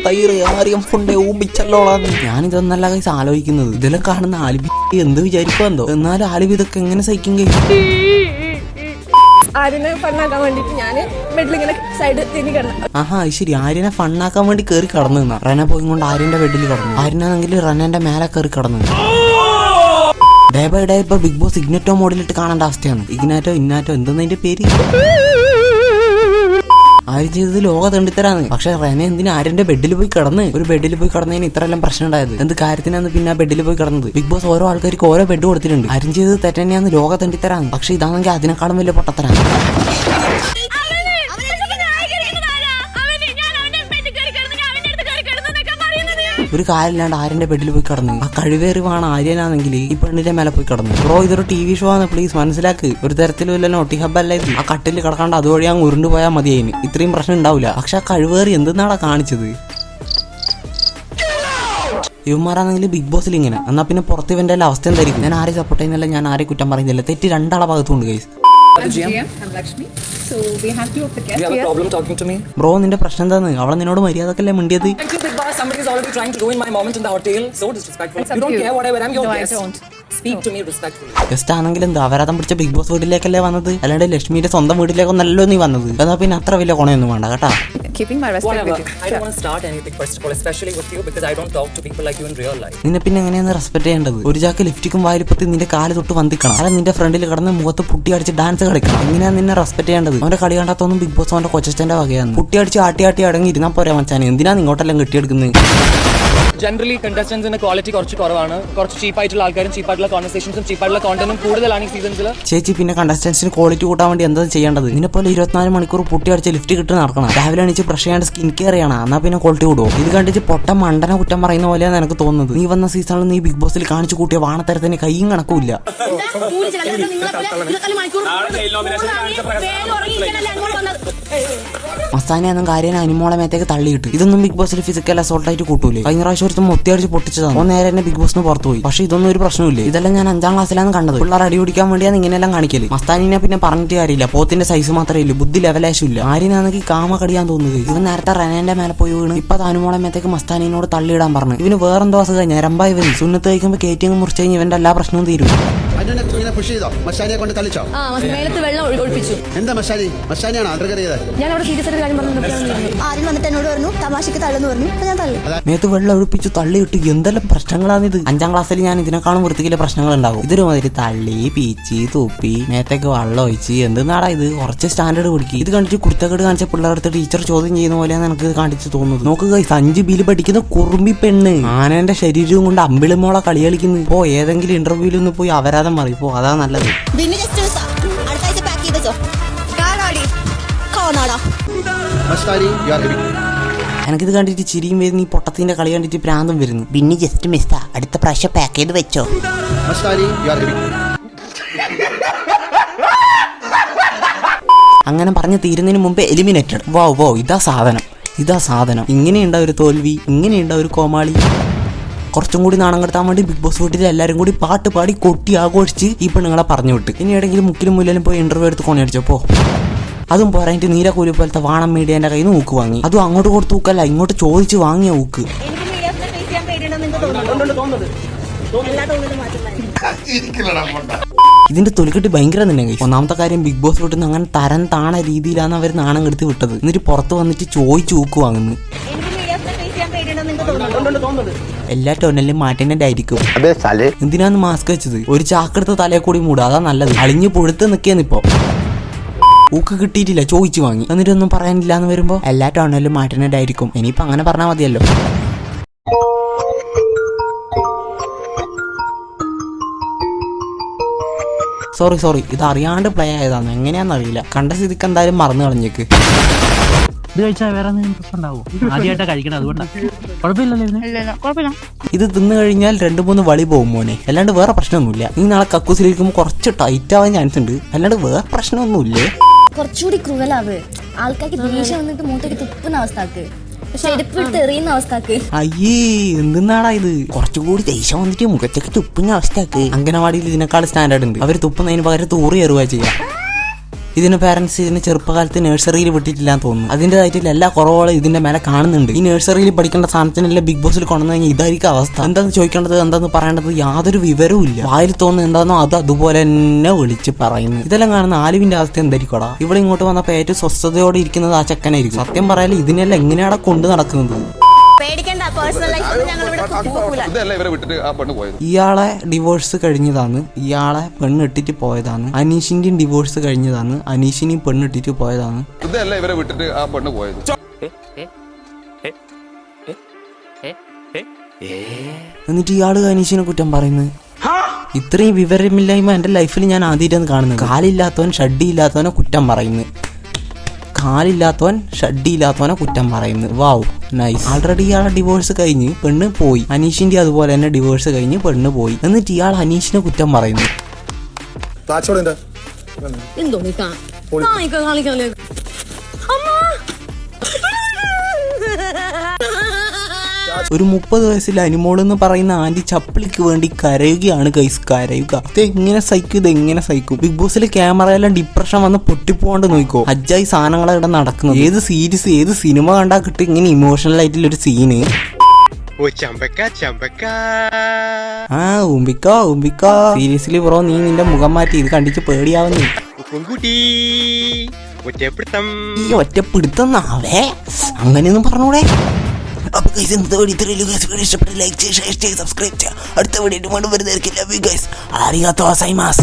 തൈര് ആരെയും ഫുണ്ടേ ഊമ്പിച്ചല്ലോളാന്ന്. ഞാനിതൊന്നല്ല കൈസ് ആലോചിക്കുന്നത്. ഇതെല്ലാം കാണുന്ന ആലിബി എന്ത് വിചാരിക്കുമോ എന്തോ. എന്നാലും ആലിബി ഇതൊക്കെ എങ്ങനെ സഹിക്കും കഴിയും? ആര്യനെ ഫണ്ണാക്കാൻ വേണ്ടിട്ട് ഞാൻ ബെഡിലിങ്ങനെ സൈഡ് തിരിഞ്ഞ് കിടന്നു. ആഹാ ശരി, ആര്യനെ ഫണ്ണാക്കാൻ വേണ്ടി കയറി കടന്നു നിന്നാ. റന പോയി കൊണ്ട് ആര്യന്റെ ബെഡിൽ കടന്നു. ആര്യനാണെങ്കിൽ റനന്റെ മേലെ കയറി കടന്നു. ഡേ ബൈ ഡേ ഇപ്പൊ ബിഗ് ബോസ് ഇഗ്നറ്റോ മോഡിലിട്ട് കാണേണ്ട അവസ്ഥയാണ്. ഇന്നാറ്റോ എന്തെന്നതിന്റെ പേര്. ആര്യം ചെയ്തത് ലോക തെണ്ടിത്തരാന്ന്. പക്ഷെ റെന എന്തിനാ ആര്യന്റെ ബെഡിൽ പോയി കിടന്ന്? ഒരു ബെഡിൽ പോയി കിടന്നതിന് ഇത്രയെല്ലാം പ്രശ്നം ഉണ്ടായത് എന്ത് കാര്യത്തിനാണ് പിന്നെ ആ ബെഡിൽ പോയി കിടന്നത്? ബിഗ് ബോസ് ഓരോ ആൾക്കാർക്ക് ഓരോ ബെഡ് കൊടുത്തിട്ടുണ്ട്. ആര്യം ചെയ്തത് തെറ്റന്നെയാന്ന് ലോക തെണ്ടിത്തരാന്ന്. പക്ഷെ ഇതാണെങ്കിൽ അതിനേക്കാളും വലിയ പൊട്ടത്തരാണ്. ഒരു കാര്യമില്ലാണ്ട് ആര്യന്റെ ബെഡിൽ പോയി കിടന്നു. ആ കഴിവേറിവാണ് ആര്യനാണെങ്കിൽ ഈ പെണ്ണിന്റെ മേലെ പോയി കിടന്നു. ബ്രോ ഇതൊരു TV ഷോ ആണ്, പ്ലീസ് മനസ്സിലാക്ക്. ഒരു തരത്തിലും ഇല്ല നോട്ടി ഹബ്ബല്ല ഇത്. ആ കട്ടിൽ കിടക്കാണ്ട് അതുവഴി അങ്ങ് ഉരുണ്ടു പോയാൽ മതി. അതിന് ഇത്രയും പ്രശ്നം ഉണ്ടാവില്ല. പക്ഷെ ആ കഴിവേറി എന്തെന്നാടാ കാണിച്ചത്? ഇവന്മാരാണെങ്കിൽ ബിഗ് ബോസിൽ ഇങ്ങനെ. എന്നാ പിന്നെ പുറത്ത് ഇവന്റെ എല്ലാ അവസ്ഥ എന്തായിരിക്കും? ഞാൻ ആരെ സപ്പോർട്ട് ചെയ്യുന്നില്ല, ഞാൻ ആരെ കുറ്റം പറയുന്നില്ല. തെറ്റി രണ്ടാളെ ഭാഗത്തുണ്ട് ഗൈസ്. ബ്രോ നിന്റെ പ്രശ്നം എന്താന്ന്? അവളെ നിന്നോട് മര്യാദക്കല്ലേ മിണ്ടിയത്? Somebody is already trying to ruin my moment in the hotel. So disrespectful. You don't care whatever. I'm your guest. Speak to me respectfully. Guest ആണെങ്കിൽ എന്താ അപരാധം പിടിച്ച ബിഗ് ബോസ് വീട്ടിലേക്കല്ലേ വന്നത്? അല്ലാണ്ട് ലക്ഷ്മിയുടെ സ്വന്തം വീട്ടിലേക്കൊന്നല്ലോ നീ വന്നത്. എന്നാ പിന്നെ അത്ര വലിയ കൊണയൊന്നും വേണ്ട കേട്ടാ. Keeping my respect with you. I don't want to start anything first of all, especially with you because I don't talk to people like you in real life. നിന്നെ പിന്നെ എങ്ങനെയാണ് റെസ്പെക്ട് ചെയ്യേണ്ടത്? ഒരു ചാക്ക് ലിഫ്റ്റിക്കും വാരിപ്പത്തി നിന്റെ കാല് തൊട്ട് വന്ദിക്കണം. അല്ല നിന്റെ ഫ്രണ്ടിൽ കിടന്ന് മുഖത്ത് പുട്ടി അടിച്ച് ഡാൻസ് കളിക്കണം. ഇങ്ങനെയാണ് നിന്നെ റെസ്പെക്ട് ചെയ്യേണ്ടത്. അവന്റെ കളി കണ്ടാത്തൊന്നും ബിഗ് ബോസ് അവന്റെ കൊച്ചന്റെ വകയാണ്. പുട്ടി അടിച്ച് ആട്ടി അടങ്ങി ഇരുന്നാ പോരാ മച്ചാൻ. എന്തിനാ ഇങ്ങോട്ടെല്ലാം കെട്ടിയെടുക്കുന്നത്? Generally contestants in quality കുറച്ച് കുറവാണ്. കുറച്ച് ചീപ്പായിട്ടുള്ള ആൾക്കാരും ചീപ്പായിട്ടുള്ള കോൺവെർസേഷൻസും ചീപ്പായിട്ടുള്ള കോണ്ടന്റും കൂടുതലാണ് ഈ സീസൺസിൽ. ചേച്ചി പിന്നെ കണ്ടസ്റ്റൻസിന് ക്വാളിറ്റി കൂട്ടാൻ വേണ്ടി എന്താ ചെയ്യേണ്ടത്? ഇതിനെപ്പോലെ 24 മണിക്കൂർ പുട്ടി അടിച്ച് ലിഫ്റ്റ് കിട്ടി നടക്കണം. രാവിലെ എണീച്ച് ബ്രഷ് ചെയ്യാണ്ട് സ്കിൻ കെയർ ചെയ്യണം. എന്നാ പിന്നെ ക്വാളിറ്റി കൂടുമോ? ഇത് കണ്ടിച്ച് പൊട്ട മണ്ടനെ കുറ്റം പറയുന്ന പോലെയാണ് എനിക്ക് തോന്നുന്നത്. നീ വന്ന സീസണിൽ നീ ബിഗ് ബോസിൽ കാണിച്ചു കൂട്ടിയ വാണത്തരത്തിന് കയ്യും കണക്കൂല്ല. മസ്താനെയൊന്നും കാര്യം അനിമോളെ മേത്തേക്ക് തള്ളിയിട്ട് ഇതൊന്നും ബിഗ് ബോസിൽ ഫിസിക്കൽ അസോൾട്ട് ആയിട്ട് കൂട്ടൂലേ? കഴിഞ്ഞ പ്രാവശ്യം ഒരുത്തും മൊത്തിയടിച്ച് പൊട്ടിച്ചതാണ്. നേരെ തന്നെ ബിഗ് ബോസിന് പുറത്തു പോയി. പക്ഷെ ഇതൊന്നും ഒരു പ്രശ്നമില്ല. ഇതെല്ലാം ഞാൻ 5ാം ക്ലാസ്സിലാണ് കണ്ടത്. പിള്ളേർ അടി പിടിക്കാൻ വേണ്ടിയാണ് ഇങ്ങനെയെല്ലാം കാണിക്കല്. മസ്താനിനെ പിന്നെ പറഞ്ഞിട്ട് കാര്യമില്ല. പോത്തിന്റെ സൈസ് മാത്രമേ ഇല്ല, ബുദ്ധി ലെവലേശം ഇല്ല. ആര്യനാണെങ്കിൽ കാമ കടിയാൻ തോന്നുന്നത്. ഇവൻ നേരത്തെ റനേന്റെ മേലെ പോയി വീണ് ഇപ്പൊ അനുമോളെ മേത്തേക്ക് മസ്താനിനോട് തള്ളിയിടാൻ പറഞ്ഞു. ഇവന് വേറെന്തോ അസുഖം ഞരമ്പായി വരും. സുന്നത്ത് കഴിക്കുമ്പോൾ കേറ്റിങ് മുറിച്ച് കഴിഞ്ഞ് ഇവന്റെ എല്ലാ പ്രശ്നവും തീരും. മേത്ത് വെള്ളം ഒഴിപ്പിച്ചു തള്ളിയിട്ട് എന്തെല്ലാം പ്രശ്നങ്ങളാണിത്. 5ാം ക്ലാസ്സിൽ ഞാൻ ഇതിനേക്കാളും വൃത്തിയിലെ പ്രശ്നങ്ങൾ ഉണ്ടാവും. ഇതൊരു മാതിരി തള്ളി പീച്ചി തൂപ്പി മേത്തേക്ക് വെള്ളം ഒഴിച്ച് എന്തെന്നാടാ ഇത്? കുറച്ച് സ്റ്റാൻഡേർഡ് പിടിക്കും. ഇത് കണ്ടിട്ട് കുർത്തക്കേട് കാണിച്ച പിള്ളേരുടെ ടീച്ചർ ചോദ്യം ചെയ്യുന്ന പോലെയാണ് എനിക്ക് കാണിച്ചു തോന്നുന്നത്. നോക്കുക 5 ബിയിൽ പഠിക്കുന്ന കുറുമ്പി പെണ്ണ് ആനന്റെ ശരീരവും കൊണ്ട് അമ്പിളിമോളെ കളി കളിക്കുന്നു. ഇപ്പോ ഏതെങ്കിലും ഇന്റർവ്യൂവിൽ ഒന്ന് പോയി അപരാധം പറയും. അതാ നല്ലത്. എനിക്കിത് കണ്ടിട്ട് ചിരിയും വരുന്നു. ഈ പൊട്ടത്തിന്റെ കളി കണ്ടിട്ട് പ്രാന്തം വരുന്നു. പിന്നെ ജസ്റ്റ് മിസ്സാ, അടുത്ത പ്രാവശ്യം പാക്ക് ചെയ്ത് വെച്ചോ. അങ്ങനെ പറഞ്ഞ് തീരുന്നതിന് മുമ്പ് എലിമിനേറ്റഡ്. വോ ഇതാ സാധനം. ഇങ്ങനെയുണ്ടാ ഒരു തോൽവി, ഇങ്ങനെയുണ്ടാ ഒരു കോമാളി. കുറച്ചും കൂടി നാണം കെടുത്താൻ വേണ്ടി ബിഗ് ബോസ് വീട്ടിൽ എല്ലാവരും കൂടി പാട്ട് പാടി കൊട്ടി ആഘോഷിച്ച് ഈ പെണ്ണുങ്ങളെ പറഞ്ഞു വിട്ട്. ഇനി എവിടെയെങ്കിലും മുക്കിലും മുല്ലിലും പോയി ഇന്റർവ്യൂ എടുത്ത് കൊണ്ടടിച്ചപ്പോ അതും പോരായിട്ട് നീലക്കൂലി പോലത്തെ വാണം മീഡിയന്റെ കയ്യിൽ നിന്ന് ഊക്ക് വാങ്ങി. അതും അങ്ങോട്ട് കൊടുത്ത് ഊക്കല്ല, ഇങ്ങോട്ട് ചോദിച്ച് വാങ്ങിയ ഊക്ക്. ഇതിന്റെ തൊലിക്കെട്ടി ഭയങ്കര തന്നെ. ഒന്നാമത്തെ കാര്യം ബിഗ് ബോസ് വീട്ടിൽ നിന്ന് അങ്ങനെ തരം താണ രീതിയിലാണ് അവർ നാണം കെടുത്ത് വിട്ടത്. എന്നിട്ട് പുറത്ത് വന്നിട്ട് ചോദിച്ച് ഊക്ക് വാങ്ങുന്നു. എല്ലാ ടോണലിലും മാറ്റേണ്ടത് ആയിരിക്കും. എന്തിനാന്ന് മാസ്ക് വെച്ചത്? ഒരു ചാക്കെടുത്ത് തലയെ കൂടി മൂടുക, അതാ നല്ലത്. അളിഞ്ഞ് പൊഴുത്ത് നിൽക്കിയെന്നിപ്പോ ഊക്ക് കിട്ടിയിട്ടില്ല, ചോദിച്ചു വാങ്ങി. എന്നിട്ടൊന്നും പറയാനില്ല എന്ന് വരുമ്പോ എല്ലാ ടോണലിലും മാറ്റേണ്ടത് ആയിരിക്കും. ഇനിയിപ്പോ അങ്ങനെ പറഞ്ഞാൽ മതിയല്ലോ. സോറി ഇത് അറിയാണ്ട് പ്ലേ ആയതാണ്. എങ്ങനെയാണെന്നറിയില്ല. കണ്ട സ്ഥിതിക്ക് എന്തായാലും മറന്നു കളഞ്ഞേക്ക്. ഇത് കഴിച്ചാൽ വേറെ പ്രശ്നം ഉണ്ടാവും. ആദ്യമായിട്ടാണ് കഴിക്കണം, അതുകൊണ്ടാണ്. കുഴപ്പമില്ല. ഇത് തിന്നു കഴിഞ്ഞാൽ 2-3 വളി പോകും മോനെ. അല്ലാണ്ട് വേറെ പ്രശ്നമൊന്നുമില്ല. നീ നാളെ കക്കൂസിലിരിക്കുമ്പോൾ കുറച്ച് ടൈറ്റ് ആവാൻ ചാൻസ് ഉണ്ട്. അല്ലാണ്ട് വേറെ പ്രശ്നമൊന്നുമില്ലേ? കുറച്ചുകൂടി ക്രൂവലാവ്. ആൾക്കാർക്ക് ദേഷ്യം വന്നിട്ട് മൂത്തേക്ക് തുപ്പുന്ന അവസ്ഥക്ക്, പക്ഷെ എടുപ്പിട്ട് എറിയുന്ന അവസ്ഥക്ക്. അയ്യേ എന്തിനാടാ ഇത്? കുറച്ചുകൂടി ദേഷ്യം വന്നിട്ട് മുഖത്തേക്ക് തുപ്പുന്ന അവസ്ഥക്ക്. അംഗനവാടിയിൽ ഇതിനേക്കാൾ സ്റ്റാൻഡേർഡ് ഉണ്ട്. അവർ തുപ്പുന്നതിന് പകരം തൂറി എറുക ചെയ്യാം. ഇതിന് പാരന്റ്സ് ഇതിന് ചെറുപ്പകാലത്ത് നഴ്സറിയിൽ വിട്ടിട്ടില്ലാന്ന് തോന്നുന്നു. അതിൻ്റെതായിട്ടുള്ള എല്ലാ കുറവുകളും ഇതിന്റെ മേലെ കാണുന്നുണ്ട്. ഈ നഴ്സറിയിൽ പഠിക്കേണ്ട സാധനത്തിനെല്ലാം ബിഗ് ബോസിൽ കൊണ്ടുവന്നു കഴിഞ്ഞാൽ ഇതായിരിക്കും അവസ്ഥ. എന്താന്ന് ചോദിക്കേണ്ടത് എന്താന്ന് പറയേണ്ടത് യാതൊരു വിവരവും ഇല്ല. വായിൽ തോന്നുന്നു എന്താണോ അത് അതുപോലെ തന്നെ വിളിച്ച് പറയുന്നു. ഇതെല്ലാം കാണുന്ന ആലുവിന്റെ അവസ്ഥ എന്തായിരിക്കോടാ? ഇവിടെ ഇങ്ങോട്ട് വന്നപ്പോൾ ഏറ്റവും സ്വസ്ഥതയോടെ ഇരിക്കുന്നത് ആ ചെക്കനായിരിക്കും. സത്യം പറയാൻ ഇതിനെല്ലാം എങ്ങനെയാണ് കൊണ്ടു നടക്കുന്നത്? ഇയാളെ ഡിവോഴ്സ് കഴിഞ്ഞതാണ്, ഇയാളെ പെണ്ണിട്ടിട്ട് പോയതാണ്. അനീഷിന്റെയും ഡിവോഴ്സ് കഴിഞ്ഞതാണ്, അനീഷിനെയും പെണ്ണിട്ടിട്ട് പോയതാണ്. ഇവരെ വിട്ടിട്ട് ആ പെണ്ണ് പോയത്. എന്നിട്ട് ഇയാള് അനീഷിനെ കുറ്റം പറയുന്നത്. ഇത്രയും വിവരമില്ലായ്മ എന്റെ ലൈഫിൽ ഞാൻ ആദ്യമായിട്ടാണ് കാണുന്നത്. കാലില്ലാത്തവൻ ഷഡ്ഡിയില്ലാത്തവനെ കുറ്റം പറയുന്നു. കാലില്ലാത്തവൻ ഷഡ്ഡിയില്ലാത്തവനെ കുറ്റം പറയുന്നു. വാവ്, നൈസ്. ആൾറെഡി ഇയാളെ ഡിവോഴ്സ് കഴിഞ്ഞ് പെണ്ണ് പോയി. അനീഷിന്റെ അതുപോലെ തന്നെ ഡിവോഴ്സ് കഴിഞ്ഞ് പെണ്ണ് പോയി. എന്നിട്ട് ഇയാൾ അനീഷിനെ കുറ്റം പറയുന്നു. ഒരു 30 വയസ്സിൽ അനിമോൾ എന്ന് പറയുന്ന ആന്റി ചപ്പിളിക്ക് വേണ്ടി കരയുകയാണ് ഗൈസ്, കരയുക. ഇതെങ്ങനെ സഹിക്കും, ഇതെങ്ങനെ സഹിക്കും? ബിഗ് ബോസിൽ ക്യാമറയെല്ലാം ഡിപ്രഷൻ വന്ന് പൊട്ടിപ്പോണ്ട് നോക്കോ. അജ്ജായി സാധനങ്ങളെ ഇവിടെ നടക്കുന്നത്. ഏത് സീരീസ് ഏത് സിനിമ കണ്ടാ കിട്ടും ഇങ്ങനെ ഇമോഷണൽ ആയിട്ടുള്ള ഒരു സീന്? സീരിയസ്ലി ബ്രോ, നീ നിന്റെ മുഖം മാറ്റി. ഇത് കണ്ടിച്ച് പേടിയാവുന്നു. ഈ ഒറ്റപ്പിടുത്തന്നാവേ അങ്ങനെയൊന്നും പറഞ്ഞൂടെ? അപ്പോൾ ഗൈസ് ഇന്നത്തെ വീഡിയോ ഇഷ്ടപ്പെട്ട ലൈക്ക് ചെയ്യുക, ഷെയർ ചെയ്യുക, സബ്സ്ക്രൈബ് ചെയ്യുക. അടുത്ത വീഡിയോ വീണ്ടും വരുന്നതായിരിക്കും. Love you guys. ആരിഗാത്തോ ഗോസൈമാസ്.